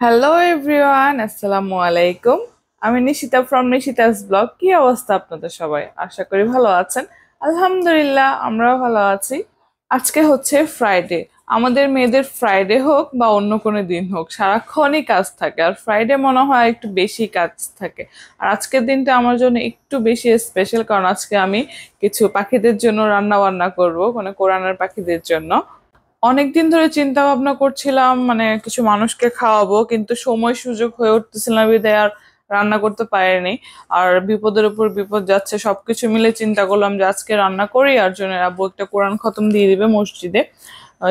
Hello everyone, আসসালামু আলাইকুম। আমি নিশিতা ফ্রম নিশিতাস ব্লগ। কি অবস্থা আপনাদের সবাই? আশা করি ভালো আছেন। আলহামদুলিল্লাহ, আমরাও ভালো আছি। আজকে হচ্ছে ফ্রাইডে। আমাদের মেয়েদের ফ্রাইডে হোক বা অন্য কোনো দিন হোক, সারাক্ষণই কাজ থাকে, আর ফ্রাইডে মনে হয় একটু বেশি কাজ থাকে। আর আজকের দিনটা আমার জন্য একটু বেশি স্পেশাল, কারণ আজকে আমি কিছু পাখিদের জন্য রান্না বান্না করব, মানে কোরআনের পাখিদের জন্য। অনেকদিন ধরে চিন্তা ভাবনা করছিলাম, মানে কিছু মানুষকে খাওয়াবো, কিন্তু সময় সুযোগ হয়ে উঠতেছিল না বিধায় আর রান্না করতে পারিনি। আর বিপদের উপর বিপদ যাচ্ছে, সবকিছু মিলে চিন্তা করলাম যে আজকে রান্না করি। আর জন্য আব্বু একটা কোরআন খতম দিয়ে দিবে মসজিদে,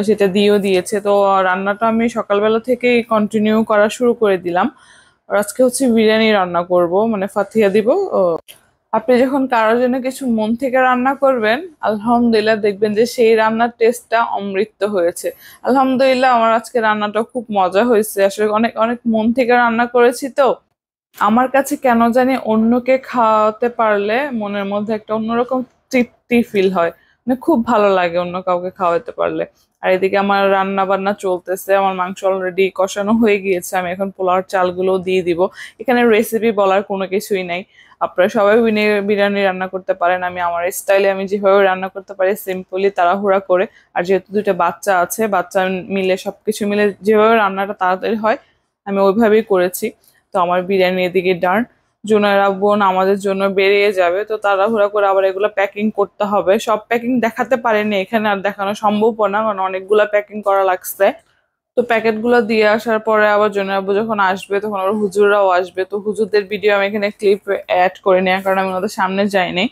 সেটা দিয়েও দিয়েছে। তো রান্নাটা আমি সকালবেলা থেকেই কন্টিনিউ করা শুরু করে দিলাম। আর আজকে হচ্ছে বিরিয়ানি রান্না করব, মানে ফাতিহা দিব। আপনি যখন কারোর জন্য কিছু মন থেকে রান্না করবেন, আলহামদুলিল্লাহ দেখবেন যে সেই রান্নার টেস্টটা অমৃত হয়েছে। আলহামদুলিল্লাহ, আমার আজকে রান্নাটা খুব মজা হয়েছে। আসলে অনেক অনেক মন থেকে রান্না করেছি তো। আমার কাছে কেন জানি অন্যকে খাওয়াতে পারলে মনের মধ্যে একটা অন্যরকম তৃপ্তি ফিল হয়, মানে খুব ভালো লাগে অন্য কাউকে খাওয়াতে পারলে। আর এদিকে আমার রান্না বান্না চলতেছে, আমার মাংস অলরেডি কষানো হয়ে গিয়েছে, আমি এখন পোলাওর চালগুলো দিয়ে দিব। এখানে রেসিপি বলার কোনো কিছুই নাই, আপনারা সবাই বিরিয়ানি রান্না করতে পারেন। আমি আমার স্টাইলে আমি যেভাবে রান্না করতে পারি, সিম্পলি তাড়াহুড়া করে। আর যেহেতু দুইটা বাচ্চা আছে, বাচ্চা মিলে সবকিছু মিলে যেভাবে রান্নাটা তাড়াতাড়ি হয়, আমি ওইভাবেই করেছি। তো আমার বিরিয়ানি এদিকে ডান। জুনারা বোন আমাদের জন্য বেরিয়ে যাবে, তো তাড়াহুড়া করে আবার এগুলো প্যাকিং করতে হবে। সব প্যাকিং দেখাতে পারেনি এখানে, আর দেখানো সম্ভব না, কারণ অনেকগুলা প্যাকিং করা লাগছে। তো প্যাকেট গুলো দিয়ে আসার পরে আবার জুনাবু যখন আসবে, তখন আবার হুজুররাও আসবে। তো হুজুরদের ভিডিও আমি এখানে ক্লিপ অ্যাড করে নিই, কারণ আমি ওদের সামনে যাইনি।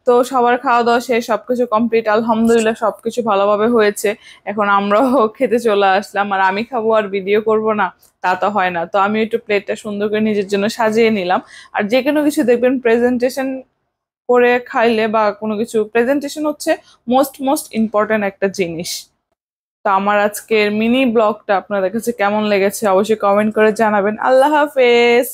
তো সবার খাওয়া দাওয়া শেষ, সবকিছু কমপ্লিট, আলহামদুলিল্লাহ সবকিছু ভালোভাবে হয়েছে। এখন আমরাও খেতে চলে আসলাম। আর আমি খাবো আর ভিডিও করব না, তা তো হয় না। তো আমি একটু প্লেটটা সুন্দর করে নিজের জন্য সাজিয়ে নিলাম। আর যে কোনো কিছু দেখবেন প্রেজেন্টেশন করে খাইলে, বা কোনো কিছু প্রেজেন্টেশন হচ্ছে মোস্ট মোস্ট ইম্পর্ট্যান্ট একটা জিনিস। তো আমার আজকের মিনি ব্লগটা আপনাদের কাছে কেমন লেগেছে অবশ্যই কমেন্ট করে জানাবেন। আল্লাহ হাফেজ।